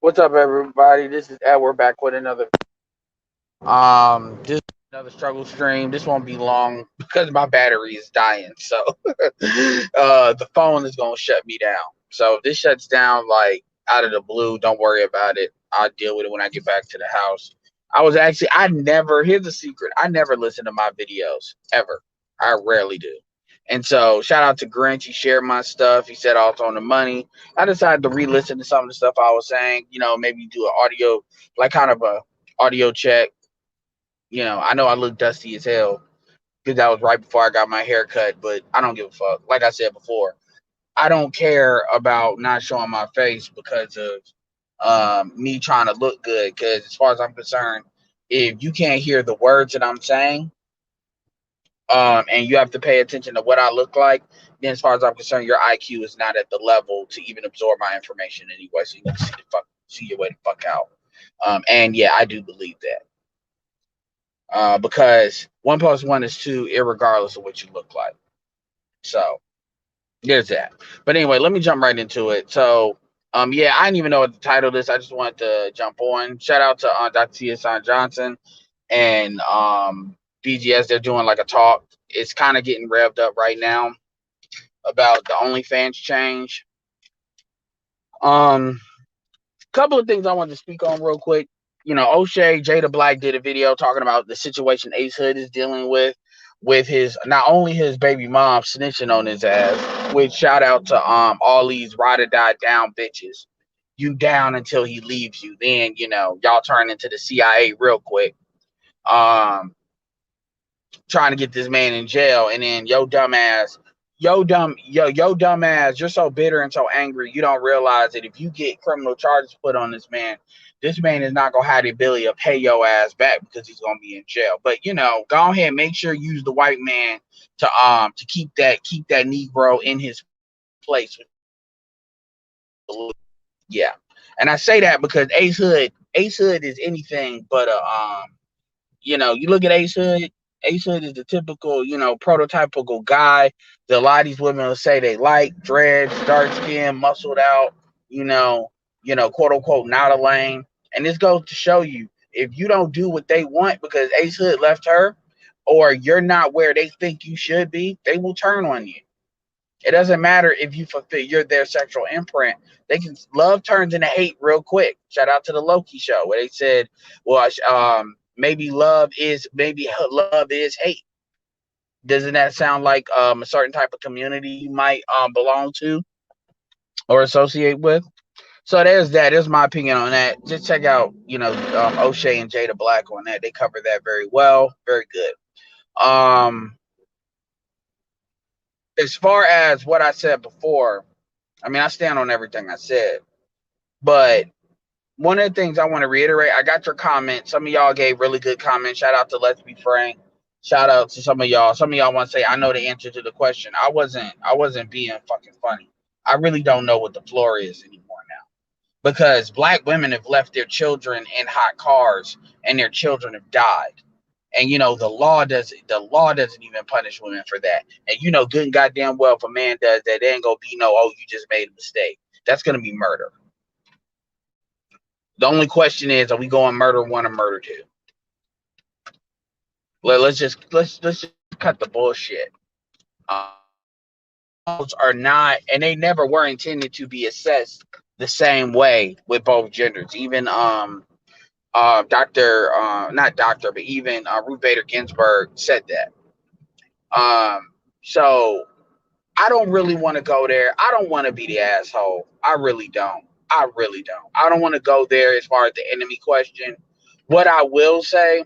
What's up, everybody? This is Edward back with another. This is another struggle stream. This won't be long because my battery is dying. So, the phone is gonna shut me down. So if this shuts down like out of the blue, don't worry about it. I'll deal with it when I get back to the house. I never. Here's the secret. I never listen to my videos ever. I rarely do. And so, shout out to Grinch. He shared my stuff. He said also on the money. I decided to re-listen to some of the stuff I was saying. Maybe do an audio, like kind of a audio check. I know I look dusty as hell because that was right before I got my hair cut, but I don't give a fuck. Like I said before, I don't care about not showing my face because of me trying to look good. Because as far as I'm concerned, if you can't hear the words that I'm saying, and you have to pay attention to what I look like, then as far as I'm concerned, your IQ is not at the level to even absorb my information anyway. So you need to see your way the fuck out. And yeah, I do believe that. Because 1 plus 1 is 2, irregardless of what you look like. So there's that. But anyway, let me jump right into it. So, yeah, I didn't even know what the title is. I just wanted to jump on. Shout out to Dr. T.S. Johnson and BGS. They're doing like a talk. It's kind of getting revved up right now about the OnlyFans change. Couple of things I wanted to speak on real quick. O'Shea, Jada Black did a video talking about the situation Ace Hood is dealing with his not only his baby mom snitching on his ass, which shout out to all these ride or die down bitches. You down until he leaves you. Then, y'all turn into the CIA real quick. Trying to get this man in jail, and then yo dumbass, yo dumbass, you're so bitter and so angry you don't realize that if you get criminal charges put on this man is not gonna have the ability to pay your ass back because he's gonna be in jail. But go ahead, make sure you use the white man to keep that Negro in his place. Yeah, and I say that because Ace Hood is anything but a you look at Ace Hood. Ace Hood is the typical, prototypical guy that a lot of these women will say they like: dreads, dark skin, muscled out, quote unquote, not a lame. And this goes to show you, if you don't do what they want because Ace Hood left her, or you're not where they think you should be, they will turn on you. It doesn't matter if you fulfill their sexual imprint. They can love turns into hate real quick. Shout out to the Loki show where they said, well, maybe love is hate. Doesn't that sound like a certain type of community you might belong to or associate with? So there's that. There's my opinion on that. Just check out, O'Shea and Jada Black on that. They cover that very well. Very good. As far as what I said before, I mean, I stand on everything I said. But one of the things I want to reiterate, I got your comment. Some of y'all gave really good comments. Shout out to Let's Be Frank. Shout out to some of y'all. Some of y'all want to say, I know the answer to the question. I wasn't being fucking funny. I really don't know what the floor is anymore now. Because black women have left their children in hot cars and their children have died. And the law doesn't even punish women for that. And good and goddamn well, if a man does that, there ain't gonna be no, oh, you just made a mistake. That's gonna be murder. The only question is, are we going murder one or murder two? Let's just cut the bullshit. Are not, and they never were intended to be assessed the same way with both genders. Even Doctor, not Doctor, but even Ruth Bader Ginsburg said that. So I don't really want to go there. I don't want to be the asshole. I really don't. I really don't. I don't want to go there as far as the enemy question. What I will say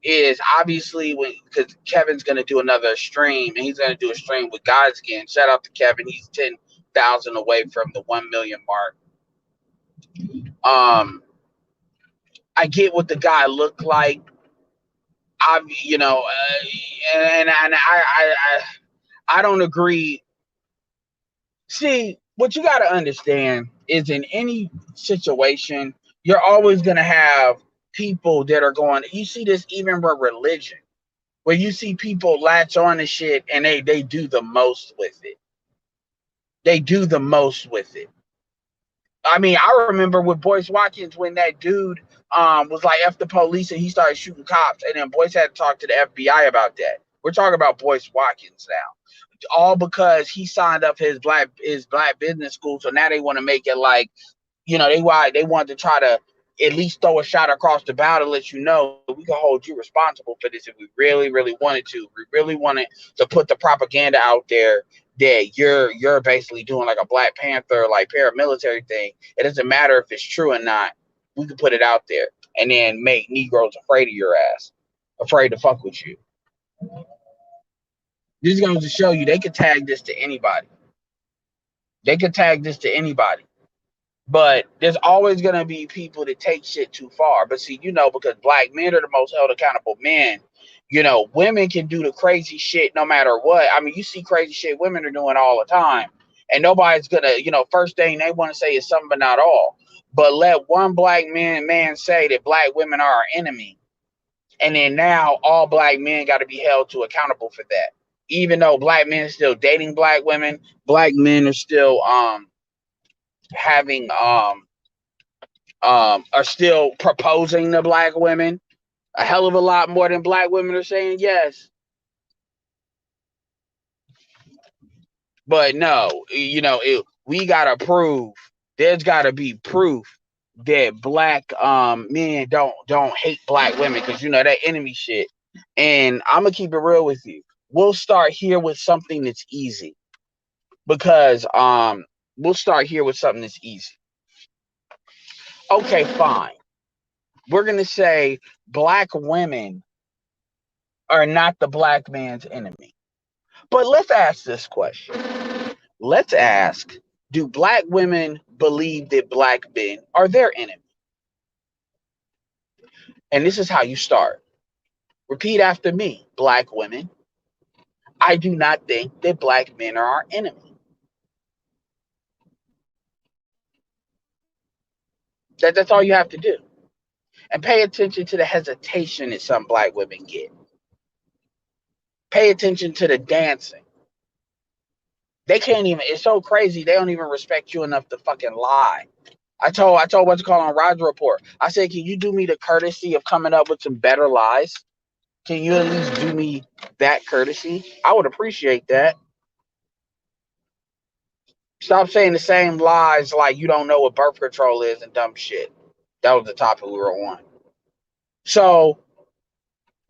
is, obviously, because Kevin's going to do another stream, and he's going to do a stream with God's again. Shout out to Kevin. He's 10,000 away from the 1 million mark. I get what the guy looked like. And I don't agree. See, what you got to understand is, in any situation, you're always going to have people that are going. You see this even with religion, where you see people latch on to shit and they do the most with it. They do the most with it. I mean, I remember with Boyce Watkins when that dude was like F the police and he started shooting cops, and then Boyce had to talk to the FBI about that. We're talking about Boyce Watkins now, all because he signed up for his black business school. So now they want to make it like, they want to try to at least throw a shot across the bow to let you know we can hold you responsible for this if we really, really wanted to. We really wanted to put the propaganda out there that you're basically doing like a Black Panther like paramilitary thing. It doesn't matter if it's true or not. We can put it out there and then make Negroes afraid of your ass, afraid to fuck with you. This goes to show you they could tag this to anybody. They could tag this to anybody. But there's always going to be people that take shit too far. But see, because black men are the most held accountable men, women can do the crazy shit no matter what. I mean, you see crazy shit women are doing all the time. And nobody's going to, first thing they want to say is something but not all. But let one black man say that black women are our enemy. And then now all black men got to be held to accountable for that. Even though black men are still dating black women, black men are still having are still proposing to black women. A hell of a lot more than black women are saying yes. But no, we gotta prove. There's gotta be proof that black men don't hate black women because that enemy shit. And I'm gonna keep it real with you. We'll start here with something that's easy because we'll start here with something that's easy. Okay, fine. We're gonna say black women are not the black man's enemy. But let's ask this question. Let's ask, do black women believe that black men are their enemy? And this is how you start. Repeat after me, black women. I do not think that black men are our enemy. That's all you have to do. And pay attention to the hesitation that some black women get. Pay attention to the dancing. They can't even, it's so crazy, they don't even respect you enough to fucking lie. I told what's it called on Roger Report. I said, can you do me the courtesy of coming up with some better lies? Can you at least do me that courtesy? I would appreciate that. Stop saying the same lies like you don't know what birth control is and dumb shit. That was the topic we were on. So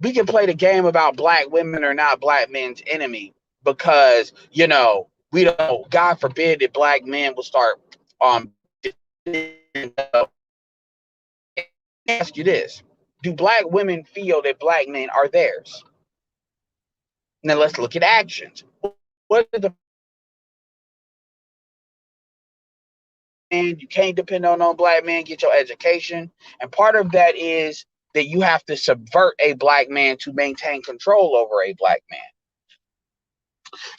we can play the game about black women are not black men's enemy because, we don't, God forbid that black men will start ask you this. Do black women feel that black men are theirs? Now let's look at actions. What are the you can't depend on no black man, get your education. And part of that is that you have to subvert a black man to maintain control over a black man.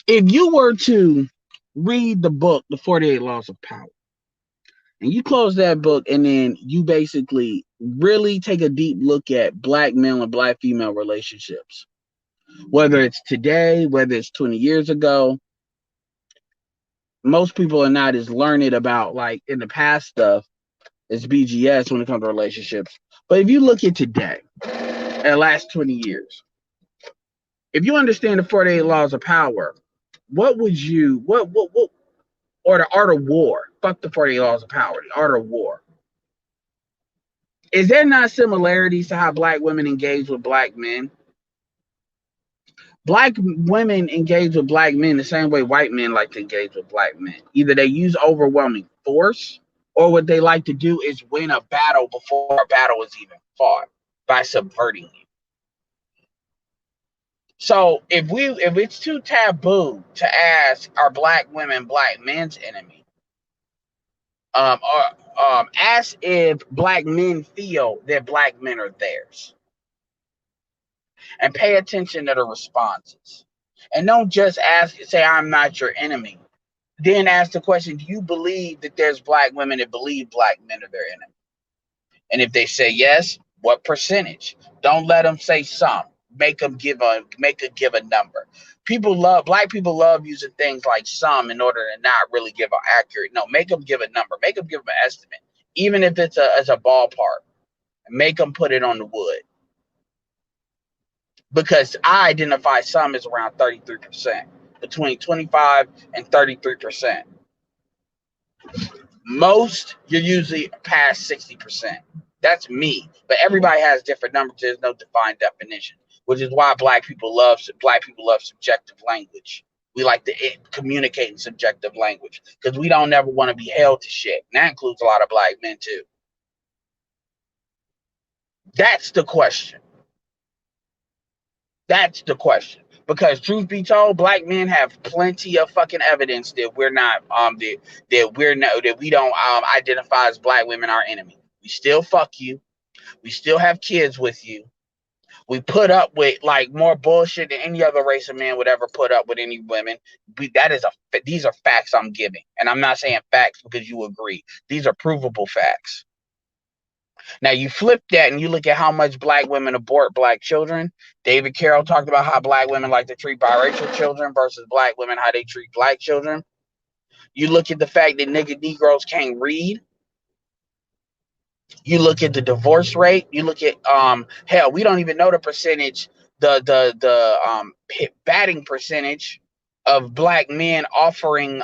If you were to read the book, The 48 Laws of Power, and you close that book and then you basically really take a deep look at black male and black female relationships, whether it's today, whether it's 20 years ago, most people are not as learned about like in the past stuff as BGS when it comes to relationships. But if you look at today, at the last 20 years, if you understand the 48 laws of power, what would you, what, or the art of war, fuck the 48 laws of power, the art of war. Is there not similarities to how black women engage with black men? Black women engage with black men the same way white men like to engage with black men. Either they use overwhelming force, or what they like to do is win a battle before a battle is even fought by subverting you. So if it's too taboo to ask, are black women black men's enemy? Ask if black men feel that black men are theirs. And pay attention to the responses. And don't just say, I'm not your enemy. Then ask the question, do you believe that there's black women that believe black men are their enemy? And if they say yes, what percentage? Don't let them say some. make them give a number. Black people love using things like some in order to not really give an accurate. No, make them give a number. Make them give them an estimate, even if it's a ballpark. Make them put it on the wood, because I identify some as around 33%, between 25 and 33%. Most, you're usually past 60%. That's me, but everybody has different numbers. There's no defined definition, which is why black people love subjective language. We like to communicate in subjective language because we don't never want to be held to shit. And that includes a lot of black men too. That's the question. That's the question. Because truth be told, black men have plenty of fucking evidence that we're not that we don't identify as black women our enemy. We still fuck you. We still have kids with you. We put up with like more bullshit than any other race of men would ever put up with any women. These are facts I'm giving, and I'm not saying facts because you agree. These are provable facts. Now you flip that and you look at how much black women abort black children. David Carroll talked about how black women like to treat biracial children versus black women how they treat black children. You look at the fact that Negroes can't read. You look at the divorce rate. You look at hell, we don't even know the percentage, the batting percentage of black men offering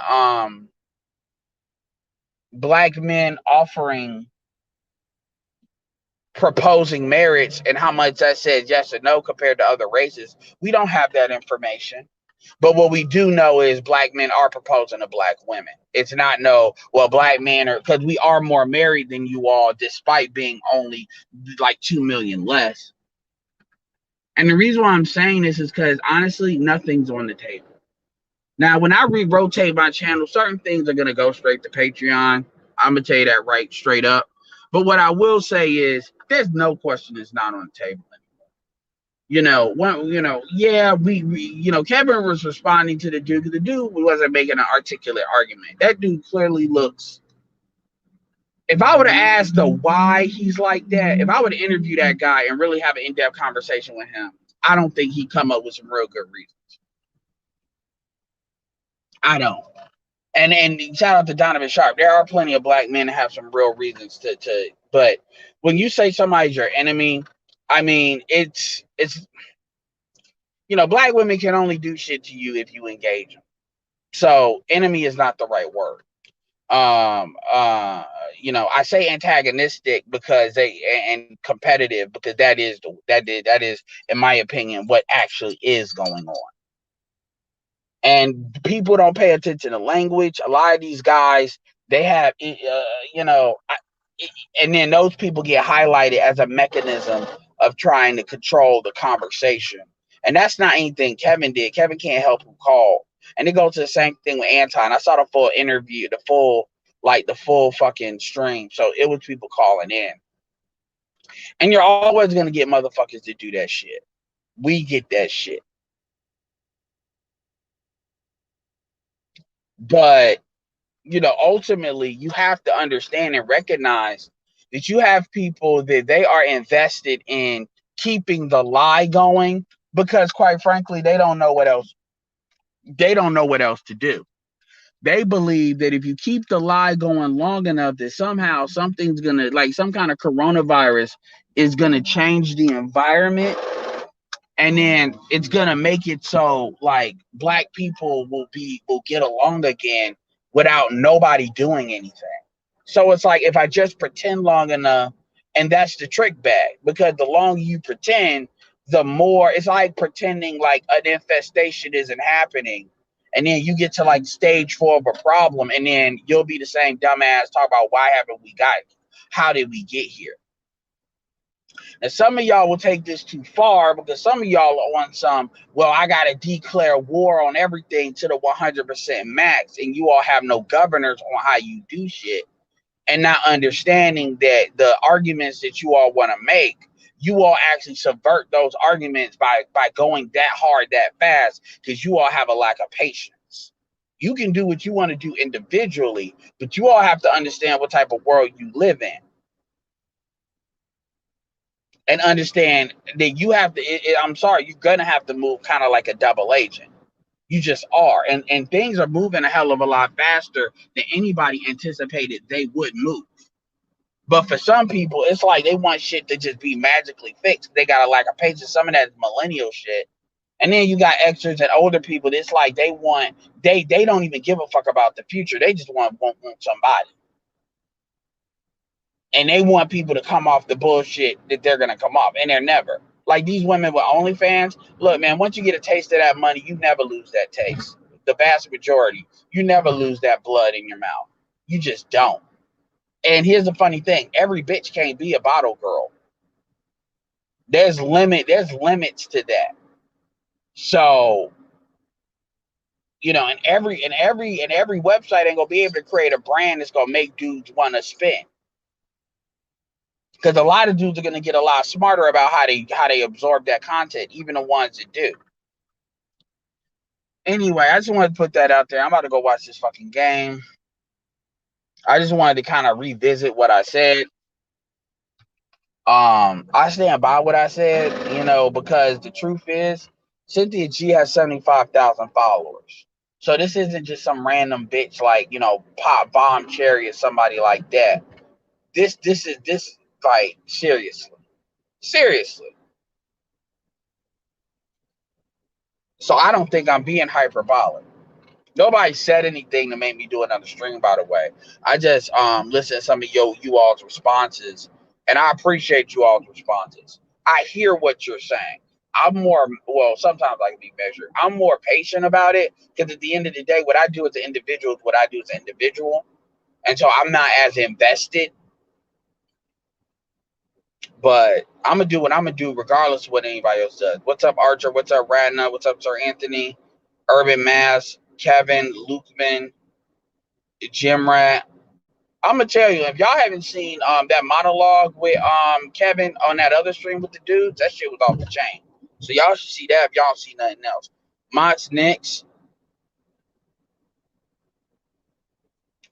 proposing marriage and how much that says yes or no compared to other races. We don't have that information. But what we do know is black men are proposing to black women. It's not black men are, because we are more married than you all, despite being only like 2 million less. And the reason why I'm saying this is because honestly, nothing's on the table. Now, when I re-rotate my channel, certain things are going to go straight to Patreon. I'm going to tell you that right straight up. But what I will say is there's no question it's not on the table anymore. Kevin was responding to the dude. The dude wasn't making an articulate argument. That dude clearly looks. If I would have asked the why he's like that, if I would have interviewed that guy and really have an in-depth conversation with him, I don't think he'd come up with some real good reasons. I don't. And shout out to Donovan Sharp. There are plenty of black men that have some real reasons to. But when you say somebody's your enemy, I mean it's black women can only do shit to you if you engage them. So enemy is not the right word. I say antagonistic because and competitive because that is in my opinion what actually is going on. And people don't pay attention to language. A lot of these guys, they have, and then those people get highlighted as a mechanism of trying to control the conversation. And that's not anything Kevin did. Kevin can't help who called. And it goes to the same thing with Anton. I saw the full interview, the full fucking stream. So it was people calling in. And you're always going to get motherfuckers to do that shit. We get that shit. But, ultimately, you have to understand and recognize that you have people that they are invested in keeping the lie going because, quite frankly, they don't know what else to do. They believe that if you keep the lie going long enough, that somehow something's going to, like some kind of coronavirus is going to change the environment. And then it's going to make it so like black people will get along again without nobody doing anything. So it's like if I just pretend long enough, and that's the trick bag, because the longer you pretend, the more it's like pretending like an infestation isn't happening. And then you get to like stage 4 of a problem, and then you'll be the same dumbass talk about why haven't we got here? How did we get here? And some of y'all will take this too far because some of y'all are on some, well, I got to declare war on everything to the 100% max, and you all have no governors on how you do shit, and not understanding that the arguments that you all want to make, you all actually subvert those arguments by going that hard, that fast, because you all have a lack of patience. You can do what you want to do individually, but you all have to understand what type of world you live in. and understand that you have to. I'm sorry, you're gonna have to move kind of like a double agent. You just are, and things are moving a hell of a lot faster than anybody anticipated they would move. But for some people, it's like they want shit to just be magically fixed. They got like a page of some of that millennial shit. And then you got extras and older people. It's like they don't even give a fuck about the future. They just want somebody. And they want people to come off the bullshit that they're gonna come off. And they're never. Like these women with OnlyFans, look, man, once you get a taste of that money, you never lose that taste. The vast majority, you never lose that blood in your mouth. You just don't. And here's the funny thing: every bitch can't be a bottle girl. There's limits to that. So, and every website ain't gonna be able to create a brand that's gonna make dudes want to spend. Because a lot of dudes are gonna get a lot smarter about how they absorb that content, even the ones that do. Anyway, I just wanted to put that out there. I'm about to go watch this fucking game. I just wanted to kind of revisit what I said. I stand by what I said, because the truth is, Cynthia G has 75,000 followers. So this isn't just some random bitch like, Pop Bomb Cherry or somebody like that. This is like seriously. Seriously. So I don't think I'm being hyperbolic. Nobody said anything to make me do another stream, by the way. I just listen to some of you all's responses, and I appreciate you all's responses. I hear what you're saying. Sometimes I can be measured. I'm more patient about it because at the end of the day, what I do as an individual is what I do as an individual. And so I'm not as invested, but I'm going to do what I'm going to do regardless of what anybody else does. What's up, Archer? What's up, Radna? What's up, Sir Anthony? Urban Mass, Kevin, Lukeman, Jim Rat. I'm gonna tell you, if y'all haven't seen that monologue with Kevin on that other stream with the dudes, that shit was off the chain. So y'all should see that if y'all see nothing else. Mott's next.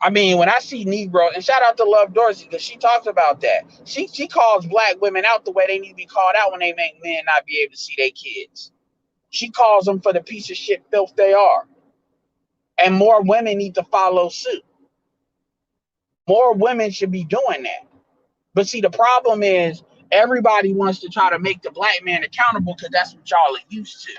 I mean, when I see Negro, and shout out to Love Dorsey because she talks about that. She calls black women out the way they need to be called out when they make men not be able to see their kids. She calls them for the piece of shit filth they are. And more women need to follow suit. More women should be doing that. But see, the problem is everybody wants to try to make the black man accountable because that's what y'all are used to.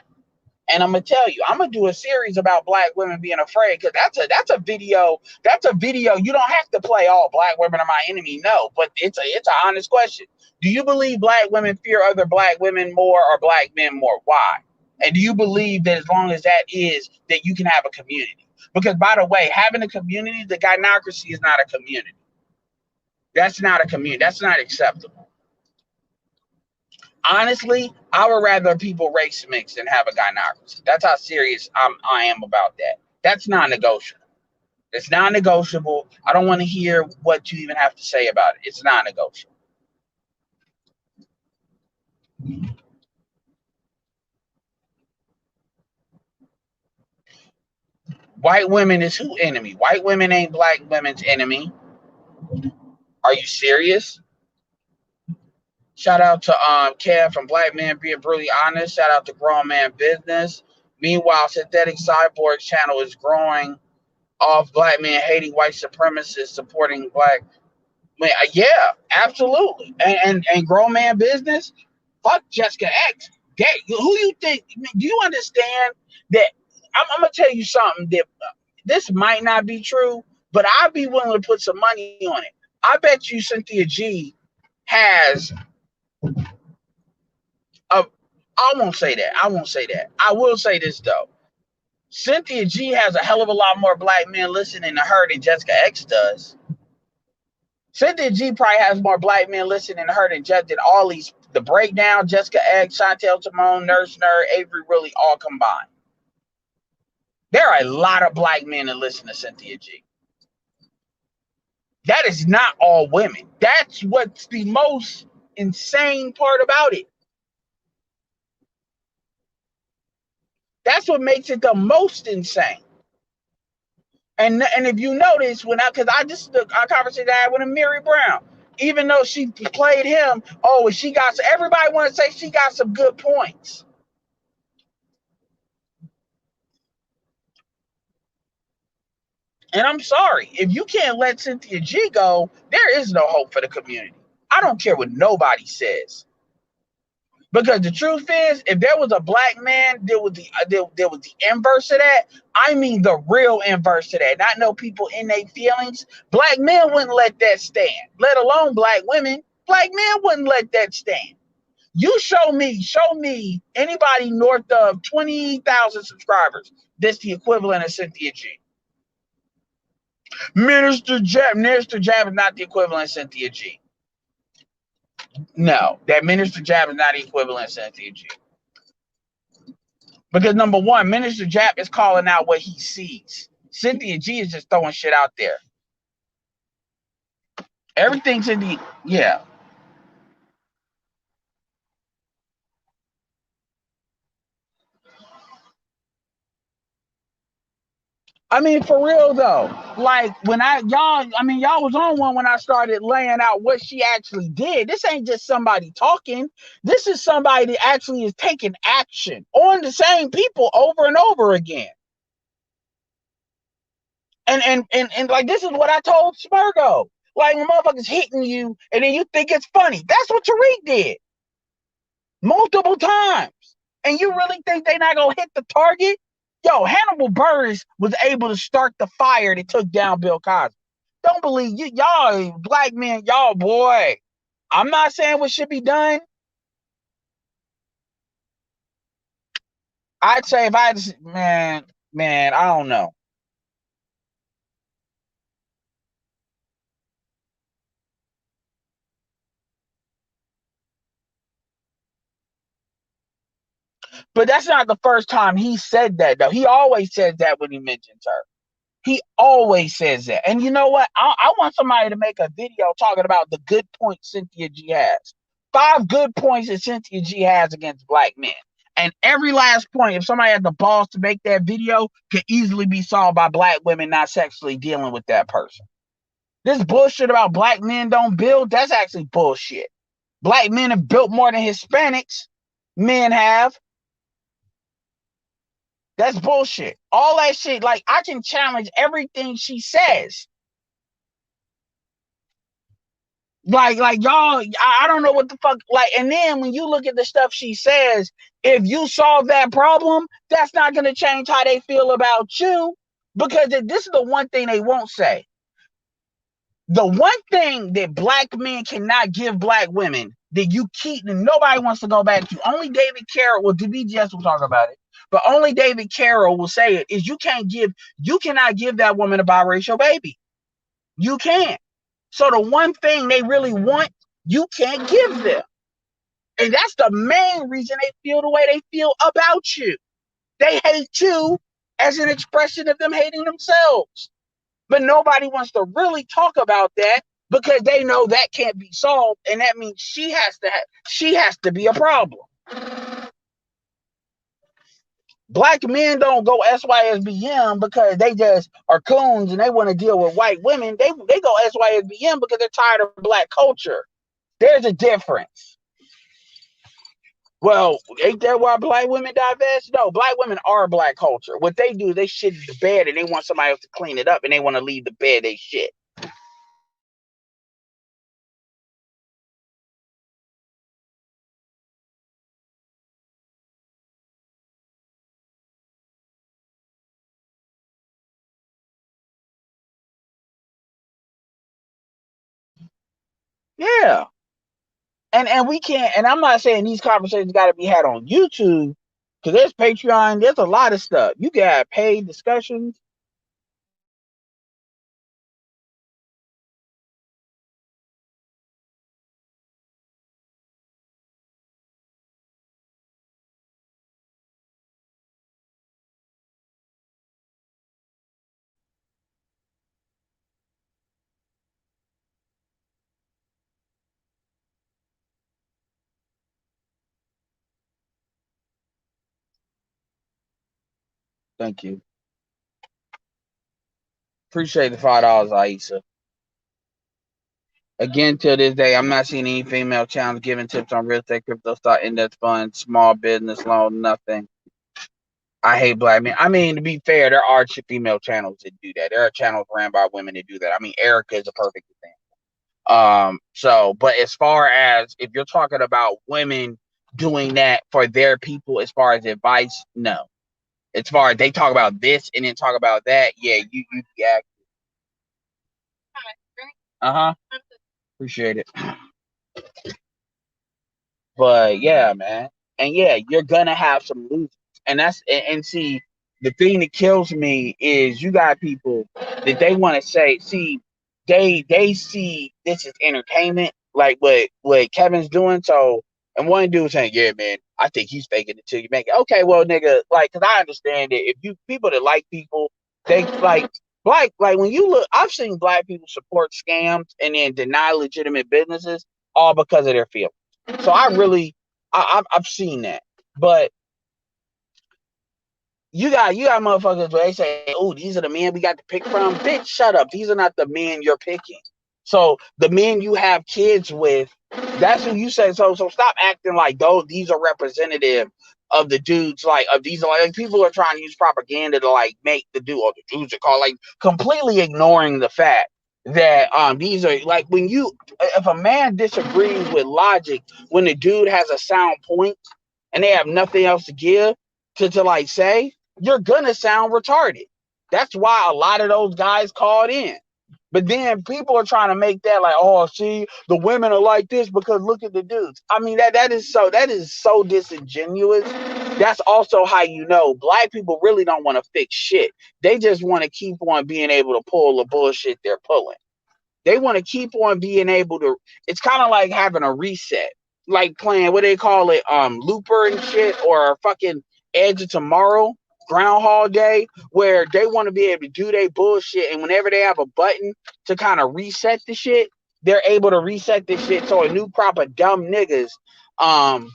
And I'm gonna tell you, I'm gonna do a series about black women being afraid because that's a video. That's a video. You don't have to play all black women are my enemy. No, but it's an honest question. Do you believe black women fear other black women more or black men more? Why? And do you believe that as long as that is, that you can have a community? Because by the way, having a community, the gynocracy is not a community. That's not a community. That's not acceptable. Honestly, I would rather people race mix than have a gynocracy. That's how serious I am about that. That's non-negotiable. It's non-negotiable. I don't want to hear what you even have to say about it. It's non-negotiable. White women is who enemy? White women ain't black women's enemy. Are you serious? Shout out to Kev from Black Man Being Brutally Honest. Shout out to Grown Man Business. Meanwhile, Synthetic Cyborg's channel is growing off black men hating white supremacists, supporting black men. Yeah, absolutely. And Grown Man Business, fuck Jessica X. Who you think? Do you understand that? I'm gonna tell you something that this might not be true, but I'd be willing to put some money on it. I bet you Cynthia G has I won't say that. I won't say that. I will say this though. Cynthia G has a hell of a lot more black men listening to her than Jessica X does. Cynthia G probably has more black men listening to her than all these, the Breakdown, Jessica X, Chantel Timon, Nurse Nerd, Avery Really, all combined. There are a lot of black men that listen to Cynthia G. That is not all women. That's what's the most insane part about it. That's what makes it the most insane. And if you notice, because I just a conversation I had with Mary Brown, Even though she played him, oh, she got, everybody want to say she got some good points. And I'm sorry, if you can't let Cynthia G go, there is no hope for the community. I don't care what nobody says. Because the truth is, if there was a black man, there was the inverse of that. I mean the real inverse of that. Not no people in their feelings. Black men wouldn't let that stand. Let alone black women. Black men wouldn't let that stand. You show me anybody north of 20,000 subscribers. That's the equivalent of Cynthia G. Minister Jab is not the equivalent of Cynthia G. No, that Minister Jab is not the equivalent of Cynthia G. Because number one, Minister Jab is calling out what he sees. Cynthia G is just throwing shit out there. Everything's in the, yeah. I mean, for real though, like when y'all was on one when I started laying out what she actually did. This ain't just somebody talking. This is somebody that actually is taking action on the same people over and over again. And like this is what I told Smurgo. Like when motherfuckers hitting you and then you think it's funny. That's what Tariq did multiple times. And you really think they not gonna hit the target? Yo, Hannibal Buress was able to start the fire that took down Bill Cosby. Don't believe you, y'all black men, y'all boy. I'm not saying what should be done. I'd say if I had to, man, I don't know. But that's not the first time he said that though. He always says that when he mentions her. He always says that. And you know what? I want somebody to make a video talking about the good points Cynthia G has. 5 good points that Cynthia G has against black men. And every last point, if somebody had the balls to make that video, could easily be solved by black women not sexually dealing with that person. This bullshit about black men don't build, that's actually bullshit. Black men have built more than Hispanics. Men have. That's bullshit. All that shit, like I can challenge everything she says. Like y'all, I don't know what the fuck. Like, and then when you look at the stuff she says, if you solve that problem, that's not gonna change how they feel about you. Because this is the one thing they won't say. The one thing that black men cannot give black women that you keep and nobody wants to go back to. Only David Carroll, well, DBGS will talk about it, but only David Carroll will say it, is you cannot give that woman a biracial baby. You can't. So the one thing they really want, you can't give them. And that's the main reason they feel the way they feel about you. They hate you as an expression of them hating themselves. But nobody wants to really talk about that because they know that can't be solved, and that means she has to be a problem. Black men don't go SYSBM because they just are coons and they want to deal with white women. They go SYSBM because they're tired of black culture. There's a difference. Well, ain't that why black women divest? No, black women are black culture. What they do, they shit in the bed and they want somebody else to clean it up and they want to leave the bed they shit. Yeah. And we can't, and I'm not saying these conversations got to be had on YouTube because there's Patreon, there's a lot of stuff. You got paid discussions. Thank you. Appreciate the $5, Aisa. Again, till this day, I'm not seeing any female channels giving tips on real estate, crypto, stock, index funds, small business loan, nothing. I hate black men. I mean, to be fair, there are female channels that do that. There are channels ran by women that do that. I mean, Erica is a perfect example. So, but as far as if you're talking about women doing that for their people, as far as advice, no. As far as they talk about this and then talk about that, yeah, yeah. Uh-huh. Appreciate it. But yeah, man. And yeah, you're gonna have some losers. And see, the thing that kills me is you got people that they want to say, see, they see this as entertainment, like what Kevin's doing. So and one dude saying, yeah, man, I think he's faking it till you make it. Okay, well, nigga, like, cause I understand that if you people that like people, they like when you look, I've seen black people support scams and then deny legitimate businesses all because of their feelings. So I really, I've seen that, but you got motherfuckers where they say, "Oh, these are the men we got to pick from." Bitch, shut up. These are not the men you're picking. So the men you have kids with, that's who you say. So stop acting like those. These are representative of the dudes. Like of these, like people are trying to use propaganda to like make the dude or the dudes are called like completely ignoring the fact that these are like when you if a man disagrees with logic when the dude has a sound point and they have nothing else to give to like say, you're gonna sound retarded. That's why a lot of those guys called in. But then people are trying to make that like, oh, see, the women are like this because look at the dudes. I mean, that is so disingenuous. That's also how you know black people really don't want to fix shit. They just want to keep on being able to pull the bullshit they're pulling. They want to keep on being able to. It's kind of like having a reset, like playing what they call it, Looper and shit, or fucking Edge of Tomorrow, Groundhog Day, where they want to be able to do their bullshit, and whenever they have a button to kind of reset the shit, they're able to reset the shit so a new crop of dumb niggas um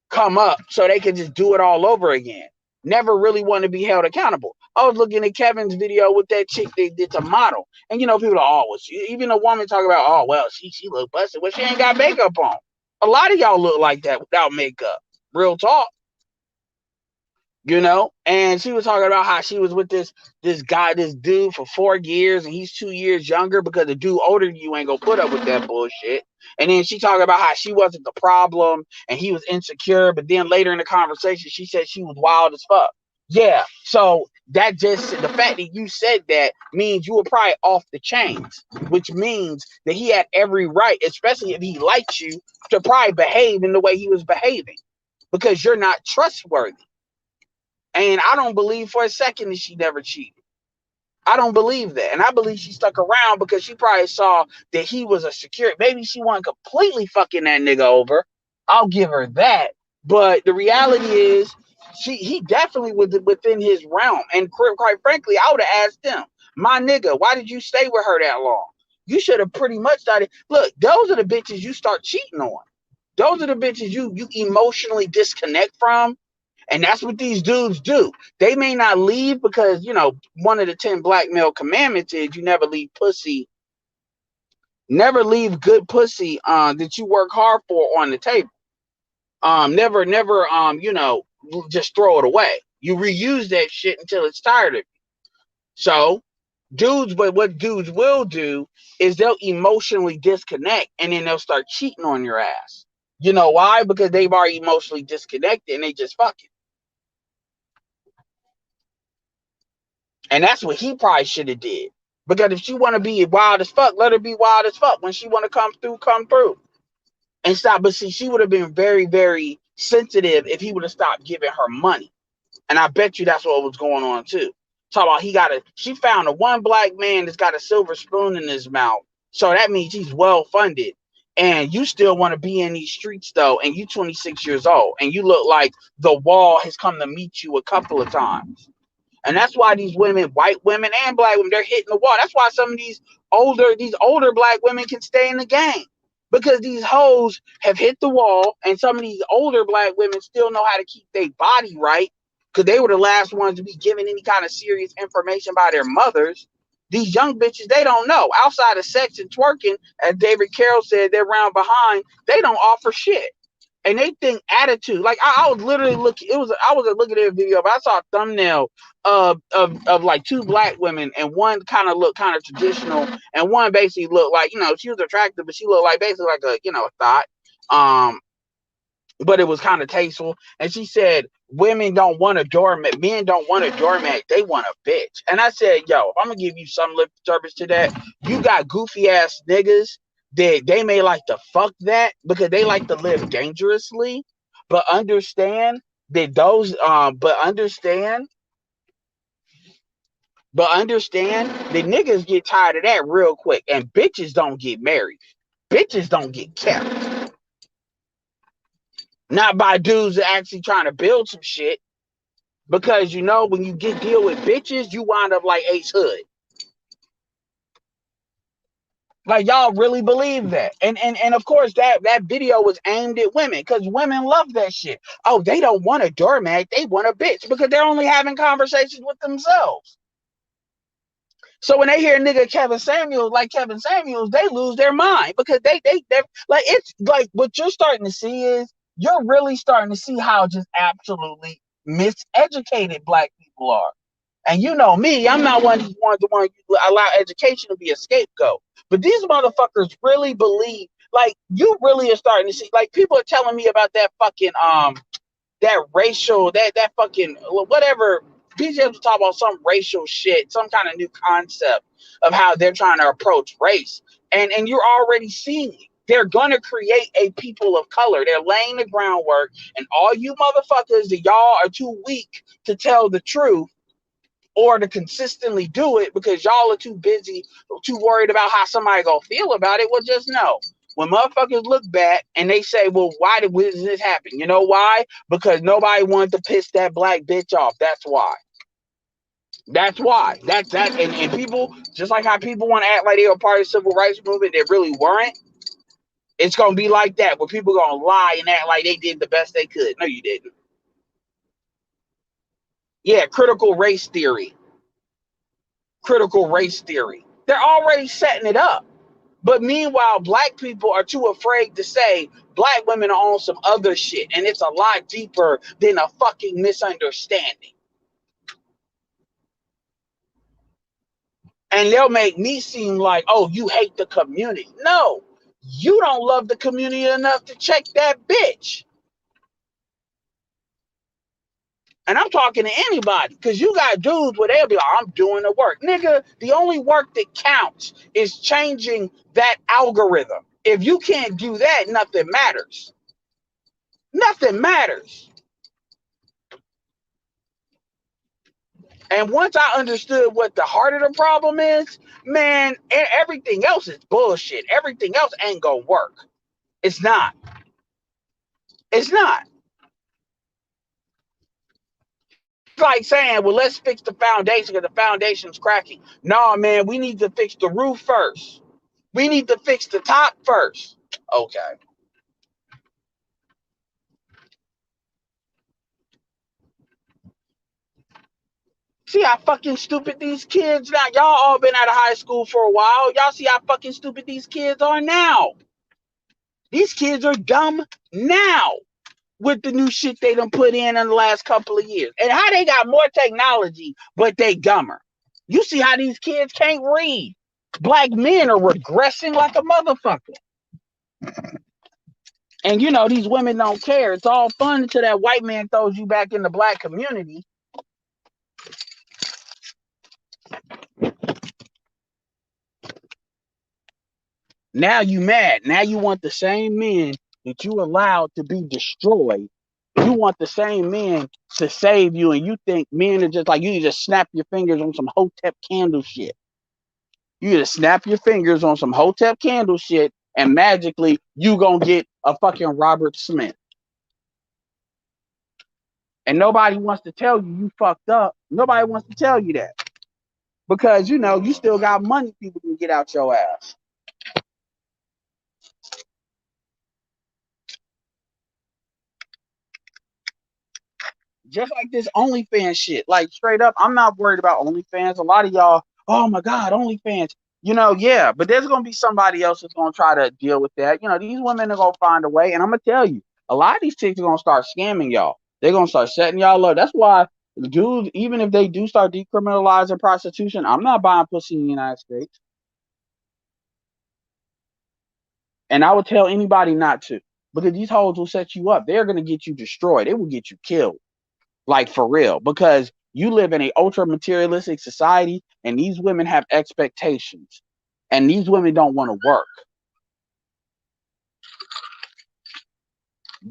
come up so they can just do it all over again. Never really want to be held accountable. I was looking at Kevin's video with that chick that did the model. And you know, people are always even a woman talk about, oh well, she look busted. Well, she ain't got makeup on. A lot of y'all look like that without makeup. Real talk. And she was talking about how she was with this guy, this dude for 4 years, and he's 2 years younger because the dude older than you ain't gonna put up with that bullshit. And then she talked about how she wasn't the problem and he was insecure, but then later in the conversation she said she was wild as fuck. Yeah, so that just the fact that you said that means you were probably off the chains, which means that he had every right, especially if he liked you, to probably behave in the way he was behaving because you're not trustworthy. And I don't believe for a second that she never cheated. I don't believe that. And I believe she stuck around because she probably saw that he was a security. Maybe she wasn't completely fucking that nigga over. I'll give her that. But the reality is, he definitely was within his realm. And quite frankly, I would have asked him, my nigga, why did you stay with her that long? You should have pretty much started. Look, those are the bitches you start cheating on. Those are the bitches you emotionally disconnect from, and that's what these dudes do. They may not leave because, one of the 10 black male commandments is you never leave good pussy that you work hard for on the table. Never, just throw it away. You reuse that shit until it's tired of you. So, but what dudes will do is they'll emotionally disconnect and then they'll start cheating on your ass. You know why? Because they've already emotionally disconnected and they just fucking. And that's what he probably should have did. Because if she want to be wild as fuck, let her be wild as fuck. When she want to come through. And stop. But see, she would have been very, very sensitive if he would have stopped giving her money. And I bet you that's what was going on too. Talk about she found a one black man that's got a silver spoon in his mouth. So that means he's well funded. And you still want to be in these streets though, and you 26 years old, and you look like the wall has come to meet you a couple of times. And that's why these women, white women and black women, they're hitting the wall. That's why some of these older black women can stay in the game. Because these hoes have hit the wall, and some of these older black women still know how to keep their body right. Because they were the last ones to be given any kind of serious information by their mothers. These young bitches, they don't know. Outside of sex and twerking, as David Carroll said, they're round behind. They don't offer shit. And they think attitude. Like I was literally looking. I was looking at a video, but I saw a thumbnail of like two black women, and one kind of looked kind of traditional, and one basically looked like, she was attractive, but she looked like basically like a thought. But it was kind of tasteful. And she said, women don't want a doormat. Men don't want a doormat. They want a bitch. And I said, yo, if I'm going to give you some lip service to that, you got goofy ass niggas that they may like to fuck that because they like to live dangerously. But understand that understand that niggas get tired of that real quick. And bitches don't get married. Bitches don't get kept. Not by dudes that actually trying to build some shit. Because when you deal with bitches, you wind up like Ace Hood. Like y'all really believe that. And of course that video was aimed at women because women love that shit. Oh, they don't want a doormat, they want a bitch because they're only having conversations with themselves. So when they hear Kevin Samuels, they lose their mind because they're like, it's like what you're starting to see is you're really starting to see how just absolutely miseducated black people are. And you know me, I'm not one who allow education to be a scapegoat. But these motherfuckers really believe, like, you really are starting to see, like, people are telling me about that fucking that racial, that fucking whatever. BJ was talking about some racial shit, some kind of new concept of how they're trying to approach race. And you're already seeing it. They're going to create a people of color. They're laying the groundwork. And all you motherfuckers that y'all are too weak to tell the truth or to consistently do it because y'all are too busy, too worried about how somebody gonna feel about it. Well, just know when motherfuckers look back and they say, well, why did this happen? You know why? Because nobody wanted to piss that black bitch off. That's why. That's why. That's that. And people, just like how people want to act like they were part of the civil rights movement, they really weren't. It's gonna be like that, where people gonna lie and act like they did the best they could. No, you didn't. Yeah, critical race theory. Critical race theory. They're already setting it up. But meanwhile, black people are too afraid to say black women are on some other shit. And it's a lot deeper than a fucking misunderstanding. And they'll make me seem like, oh, you hate the community. No, you don't love the community enough to check that bitch. And I'm talking to anybody, because you got dudes where they'll be like, I'm doing the work. Nigga, the only work that counts is changing that algorithm. If you can't do that, nothing matters. Nothing matters. And once I understood what the heart of the problem is, man, everything else is bullshit. Everything else ain't gonna work. It's not. It's not. It's like saying, well, let's fix the foundation because the foundation's cracking. No, man, we need to fix the roof first. We need to fix the top first. Okay. See how fucking stupid these kids now. Y'all all been out of high school for a while. Y'all see how fucking stupid these kids are now. These kids are dumb now with the new shit they done put in the last couple of years. And how they got more technology, but they dumber. You see how these kids can't read. Black men are regressing like a motherfucker. And these women don't care. It's all fun until that white man throws you back in the black community. Now you mad. Now you want the same men that you allowed to be destroyed. You want the same men to save you, and you think men are just like, you just snap your fingers on some Hotep candle shit. You just snap your fingers on some Hotep candle shit, and magically you gonna get a fucking Robert Smith. And nobody wants to tell you fucked up. Nobody wants to tell you that. Because you still got money people can get out your ass. Just like this OnlyFans shit. Like straight up, I'm not worried about OnlyFans. A lot of y'all oh my God, OnlyFans. Yeah, but there's gonna be somebody else that's gonna try to deal with that. These women are gonna find a way, and I'm gonna tell you, a lot of these chicks are gonna start scamming y'all. They're gonna start setting y'all up. That's why, dudes, even if they do start decriminalizing prostitution, I'm not buying pussy in the United States, and I would tell anybody not to, because these hoes will set you up. They're gonna get you destroyed. They will get you killed. Like, for real, because you live in a ultra materialistic society, and these women have expectations, and these women don't want to work.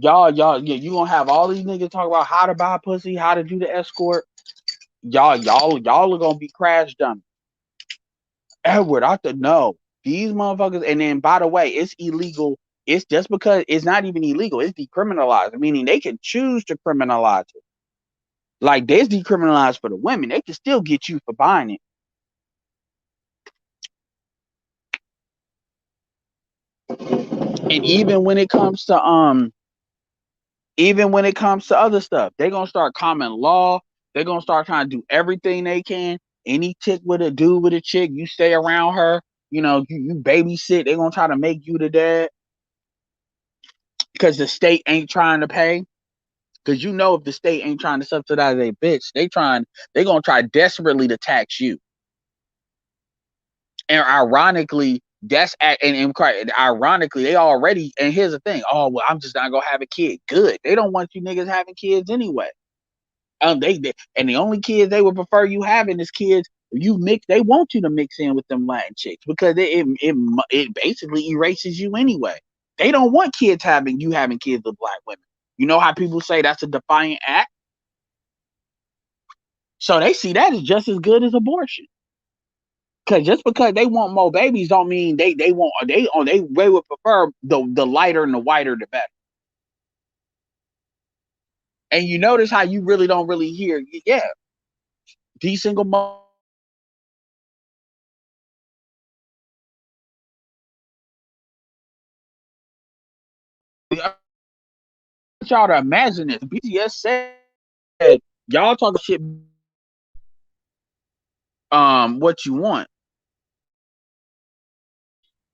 Y'all, yeah, you gonna have all these niggas talk about how to buy pussy, how to do the escort. Y'all are gonna be crash dummies. Edward, I have know these motherfuckers. And then, by the way, it's illegal. It's just because it's not even illegal. It's decriminalized, meaning they can choose to criminalize it. Like, there's decriminalized for the women. They can still get you for buying it. And even when it comes to other stuff, they're gonna start common law. They're gonna start trying to do everything they can. Any chick with a dude with a chick, you stay around her, you babysit, they're gonna try to make you the dad because the state ain't trying to pay. Because if the state ain't trying to subsidize a bitch, they gonna try desperately to tax you. And ironically, ironically, they already, and here's the thing, oh well, I'm just not gonna have a kid. Good. They don't want you niggas having kids anyway. They and the only kids they would prefer you having is kids you mix. They want you to mix in with them Latin chicks because it basically erases you anyway. They don't want having kids with black women. You know how people say that's a defiant act? So they see that as just as good as abortion. Because just because they want more babies don't mean they would prefer the lighter and the whiter the better. And you notice how you really don't really hear, yeah, these single mothers. Y'all to imagine this. BTS said y'all talking shit. What you want?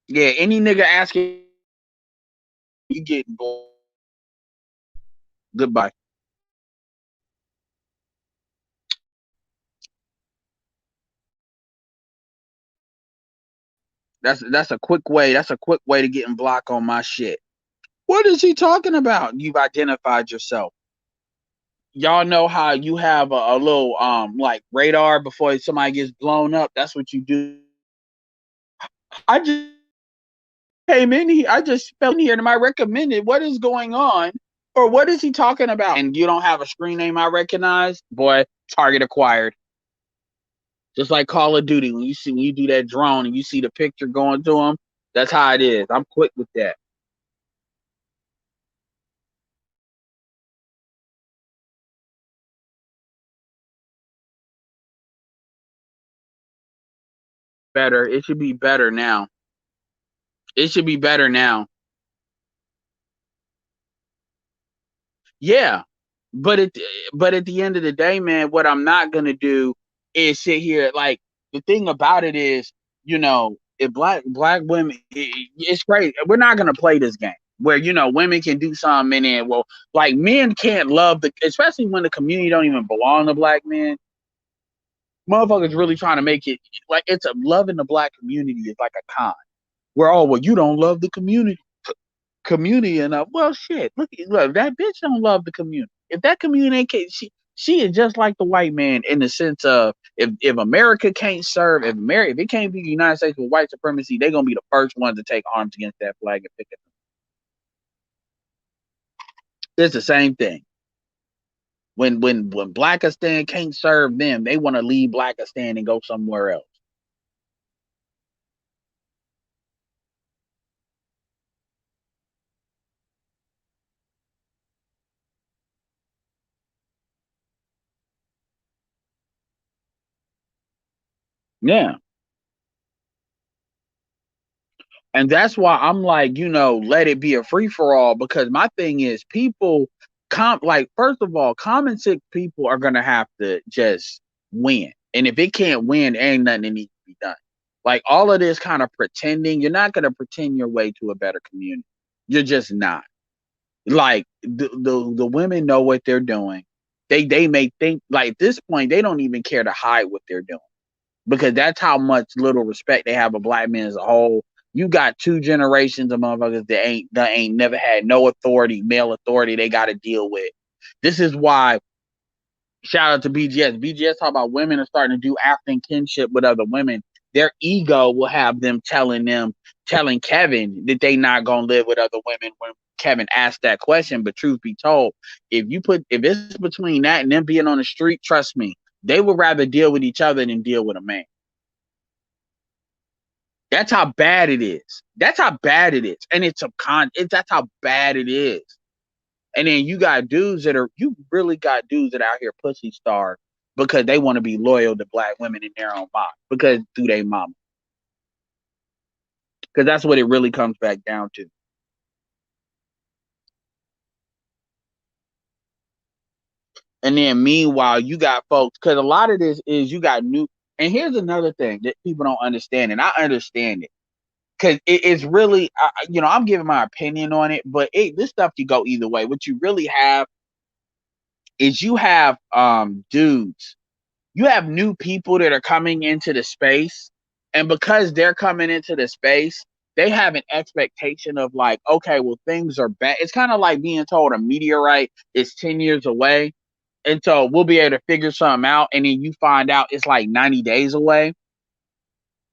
Yeah, any nigga asking, you getting bored. Goodbye. That's a quick way. That's a quick way to getting blocked on my shit. What is he talking about? You've identified yourself. Y'all know how you have a little like radar before somebody gets blown up. That's what you do. I just came in here. I just fell in here and I recommended. What is going on? Or what is he talking about? And you don't have a screen name I recognize, boy, target acquired. Just like Call of Duty, when you do that drone and you see the picture going to them, that's how it is. I'm quick with that. Better. It should be better now. It should be better now. Yeah, but at the end of the day, man, what I'm not gonna do is sit here. Like, the thing about it is, if black women, it's great. We're not gonna play this game where women can do something and then, well, like, men can't love especially when the community don't even belong to black men. Motherfuckers really trying to make it like it's a loving the black community is like a con. Where, oh well, you don't love the community enough. Well, shit. Look, that bitch don't love the community. If that community ain't, she is just like the white man in the sense of, if America can't serve, if it can't be the United States with white supremacy, they're gonna be the first ones to take arms against that flag and pick it up. It's the same thing. When Blackistan can't serve them, they want to leave Blackistan and go somewhere else. Yeah. And that's why I'm like, let it be a free for all, because my thing is, people like, first of all, common sense people are gonna have to just win. And if it can't win, ain't nothing be done. Like all of this kind of pretending, you're not going to pretend your way to a better community. You're just not. Like the women know what they're doing. They may think like at this point they don't even care to hide what they're doing because that's how much little respect they have of black men as a whole. You got two generations of motherfuckers that ain't never had no authority, male authority they got to deal with. This is why shout out to BGS. BGS talk about women are starting to do African kinship with other women. Their ego will have them telling Kevin that they not gonna live with other women when Kevin asked that question. But truth be told, if it's between that and them being on the street, trust me, they would rather deal with each other than deal with a man. That's how bad it is. That's how bad it is. And that's how bad it is. And then you really got dudes that are out here pussy starved because they want to be loyal to black women in their own mind because through their mama. Because that's what it really comes back down to. And then meanwhile, you got folks, because a lot of this is you got new. And here's another thing that people don't understand, and I understand it because it's really, I'm giving my opinion on it, but this stuff can go either way. What you really have is you have dudes, you have new people that are coming into the space, and because they're coming into the space, they have an expectation of like, okay, well, things are bad. It's kind of like being told a meteorite is 10 years away, and so we'll be able to figure something out, and then you find out it's like 90 days away.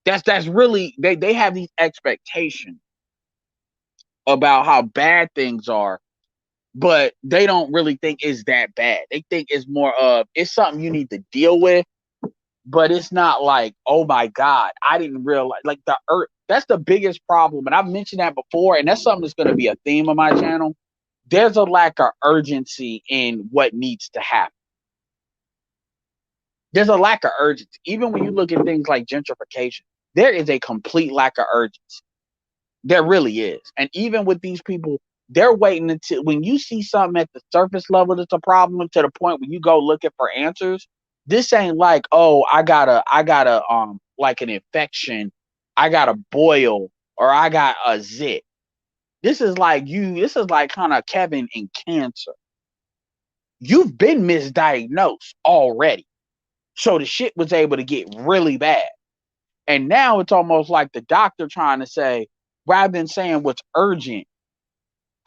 That's really they have these expectations about how bad things are, but they don't really think it's that bad. They think it's more of it's something you need to deal with, but it's not like, oh my God, I didn't realize like the earth. That's the biggest problem. And I've mentioned that before, and that's something that's going to be a theme of my channel. There's a lack of urgency in what needs to happen. There's a lack of urgency. Even when you look at things like gentrification, there is a complete lack of urgency. There really is. And even with these people, they're waiting until when you see something at the surface level that's a problem to the point where you go looking for answers. This ain't like, oh, I got a like an infection, I got a boil, or I got a zit. This is like kind of Kevin in cancer. You've been misdiagnosed already. So the shit was able to get really bad. And now it's almost like the doctor trying to say, rather than saying what's urgent,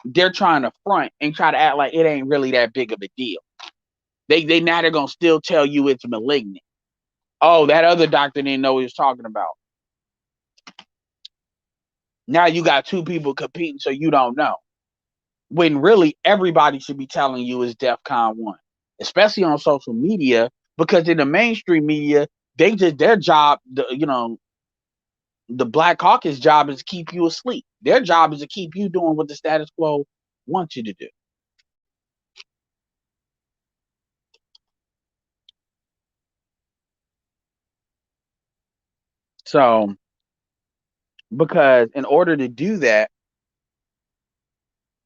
they're trying to front and try to act like it ain't really that big of a deal. They now they're gonna still tell you it's malignant. Oh, that other doctor didn't know what he was talking about. Now you got two people competing, so you don't know. When really everybody should be telling you is DEFCON 1, especially on social media, because in the mainstream media, they just their job, the Black Caucus job is to keep you asleep. Their job is to keep you doing what the status quo wants you to do. So, because in order to do that,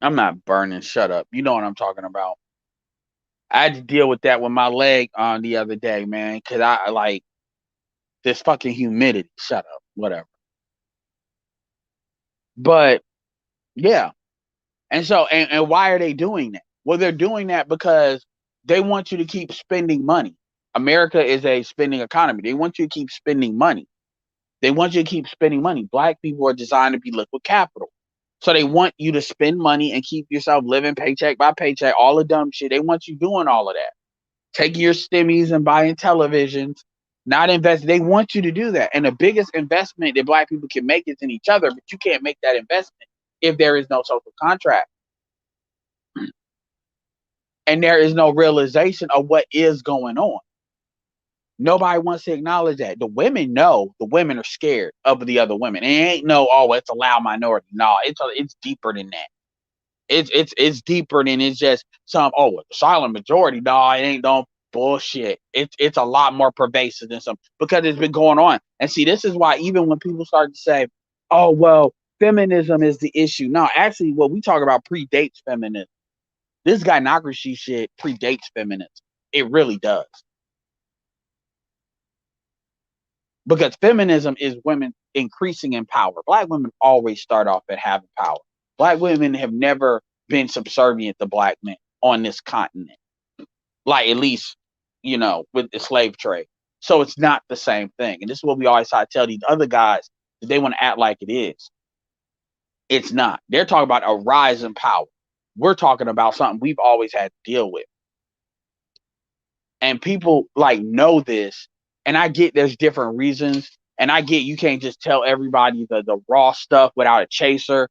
I'm not burning. Shut up. You know what I'm talking about. I had to deal with that with my leg on the other day, man, because I like this fucking humidity. Shut up. Whatever. But yeah. And so, and why are they doing that? Well, they're doing that because they want you to keep spending money. America is a spending economy. They want you to keep spending money. They want you to keep spending money. Black people are designed to be liquid capital. So they want you to spend money and keep yourself living paycheck by paycheck, all the dumb shit. They want you doing all of that. Taking your stimmies and buying televisions, not invest. They want you to do that. And the biggest investment that black people can make is in each other, but you can't make that investment if there is no social contract. And there is no realization of what is going on. Nobody wants to acknowledge that. The women know the women are scared of the other women. It ain't no, oh, it's a loud minority. No, it's deeper than that. It's deeper than it's just some, oh, silent majority. No, it ain't no bullshit. It's a lot more pervasive than some because it's been going on. And see, this is why even when people start to say, oh, well, feminism is the issue. No, actually, what we talk about predates feminism. This gynocracy shit predates feminism. It really does. because feminism is women increasing in power. Black women always start off at having power. Black women have never been subservient to black men on this continent, like at least, with the slave trade. So it's not the same thing. And this is what we always try to tell these other guys that they want to act like it is. It's not. They're talking about a rise in power. We're talking about something we've always had to deal with. And people like know this. And I get there's different reasons. And I get you can't just tell everybody the raw stuff without a chaser.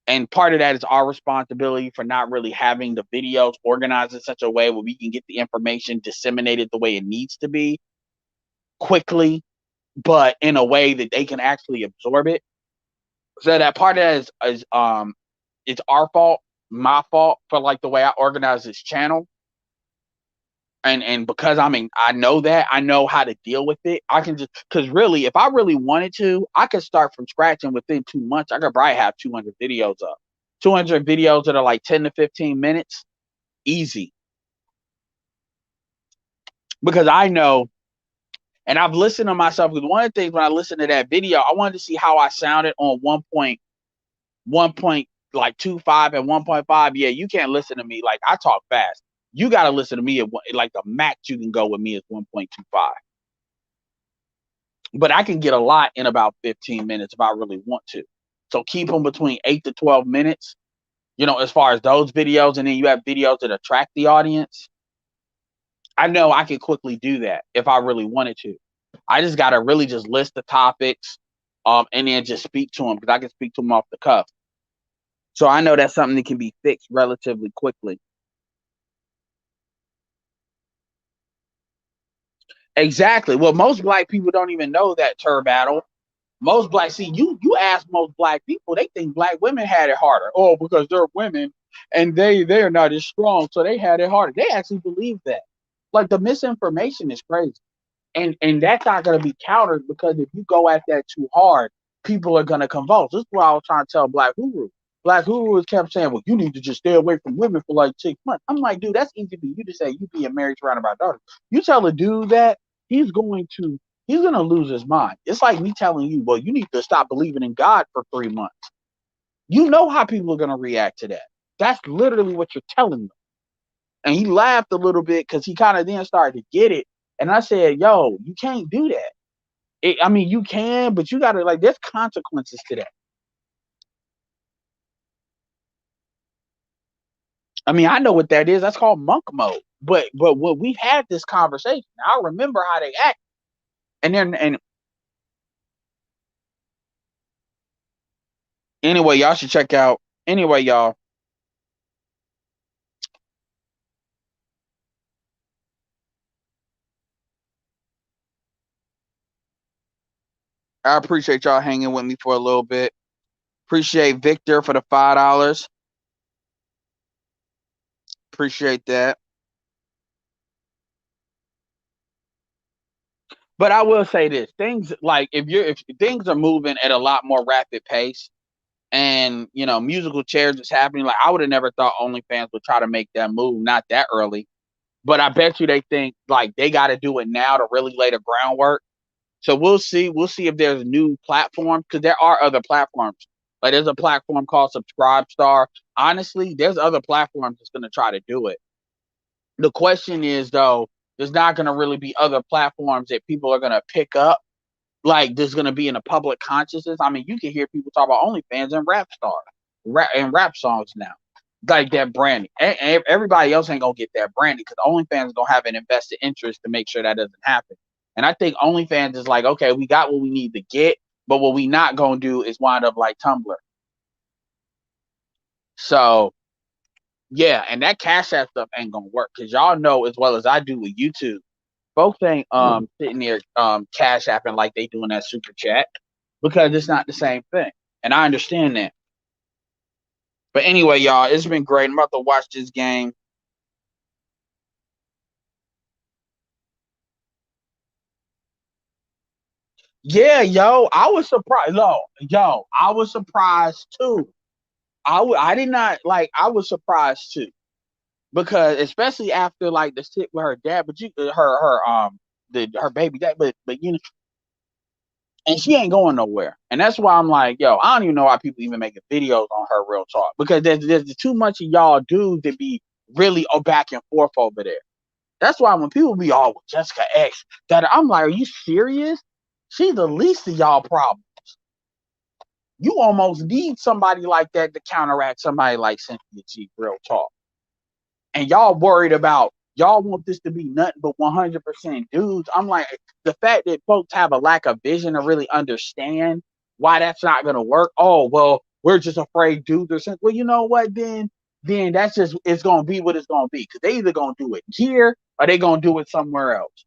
And part of that is our responsibility for not really having the videos organized in such a way where we can get the information disseminated the way it needs to be quickly, but in a way that they can actually absorb it. So that part of that is it's our fault, my fault for like the way I organize this channel. And because I know that, I know how to deal with it. I can just, because really, if I really wanted to, I could start from scratch, and within 2 months, I could probably have 200 videos up. 200 videos that are like 10 to 15 minutes, easy. Because I know, and I've listened to myself, because one of the things when I listened to that video, I wanted to see how I sounded on 1.25 and 1.5. Yeah, you can't listen to me. Like, I talk fast. You got to listen to me at like the max you can go with me is 1.25. But I can get a lot in about 15 minutes if I really want to. So keep them between 8 to 12 minutes, as far as those videos. And then you have videos that attract the audience. I know I could quickly do that if I really wanted to. I just got to really just list the topics and then just speak to them, because I can speak to them off the cuff. So I know that's something that can be fixed relatively quickly. Exactly. Well, most black people don't even know that battle. Most black, see, you ask most black people, they think black women had it harder. Oh, because they're women and they're not as strong, so they had it harder. They actually believe that. Like, the misinformation is crazy. And that's not going to be countered, because if you go at that too hard, people are going to convulse. This is what I was trying to tell Black Guru. Black Guru kept saying, well, you need to just stay away from women for like 6 months. I'm like, dude, that's easy for you to say. You being married surrounded by daughters. You tell a dude that, he's going to lose his mind. It's like me telling you, well, you need to stop believing in God for 3 months. You know how people are going to react to that. That's literally what you're telling them. And he laughed a little bit, because he kind of then started to get it. And I said, yo, you can't do that. You can, but you got to, like, there's consequences to that. I know what that is. That's called monk mode. But when we've had this conversation, I remember how they act. And anyway, y'all should check out. Anyway, y'all. I appreciate y'all hanging with me for a little bit. Appreciate Victor for the $5. Appreciate that. But I will say this: things like if things are moving at a lot more rapid pace, and musical chairs is happening, like, I would have never thought OnlyFans would try to make that move not that early. But I bet you they think like they got to do it now to really lay the groundwork. So we'll see. We'll see if there's new platforms, because there are other platforms. Like, there's a platform called Subscribestar. Honestly, there's other platforms that's going to try to do it. The question is, though, there's not going to really be other platforms that people are going to pick up. Like, there's going to be in the public consciousness. You can hear people talk about OnlyFans and rap songs now. Like, that branding. And everybody else ain't going to get that branding, because OnlyFans is going to have an invested interest to make sure that doesn't happen. And I think OnlyFans is like, okay, we got what we need to get, but what we not going to do is wind up like Tumblr. So, yeah, and that Cash App stuff ain't going to work, because y'all know as well as I do with YouTube, folks ain't sitting there Cash Apping like they doing that super chat, because it's not the same thing. And I understand that. But anyway, y'all, it's been great. I'm about to watch this game. Yeah, yo, I was surprised. I was surprised too. I did not like. I was surprised too, because especially after like the shit with her dad, but her baby dad, but and she ain't going nowhere. And that's why I'm like, yo, I don't even know why people even making videos on her real talk, because there's too much of y'all dudes that be really back and forth over there. That's why when people be all with Jessica X, that I'm like, are you serious? She's the least of y'all problems. You almost need somebody like that to counteract somebody like Cynthia G. Real talk. And y'all worried about, y'all want this to be nothing but 100% dudes. I'm like, the fact that folks have a lack of vision to really understand why that's not going to work. Oh, well, we're just afraid dudes or something. Well, you know what? Then that's just, it's going to be what it's going to be. Because they either going to do it here or they going to do it somewhere else.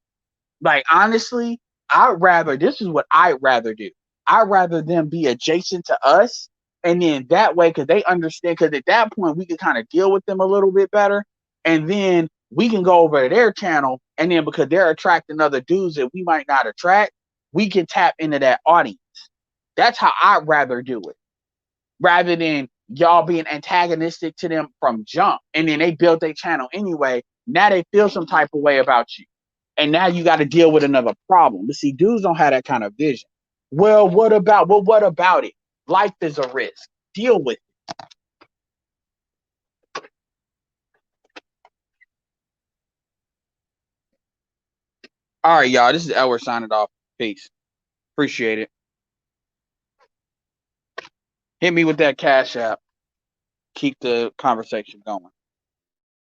Like, honestly, this is what I'd rather do. I'd rather them be adjacent to us. And then that way, because they understand, because at that point, we can kind of deal with them a little bit better. And then we can go over to their channel. And then because they're attracting other dudes that we might not attract, we can tap into that audience. That's how I'd rather do it. Rather than y'all being antagonistic to them from jump. And then they built their channel anyway. Now they feel some type of way about you. And now you got to deal with another problem. But see, dudes don't have that kind of vision. Well, what about it? Life is a risk. Deal with it. All right, y'all. This is Elwer signing off. Peace. Appreciate it. Hit me with that cash app. Keep the conversation going.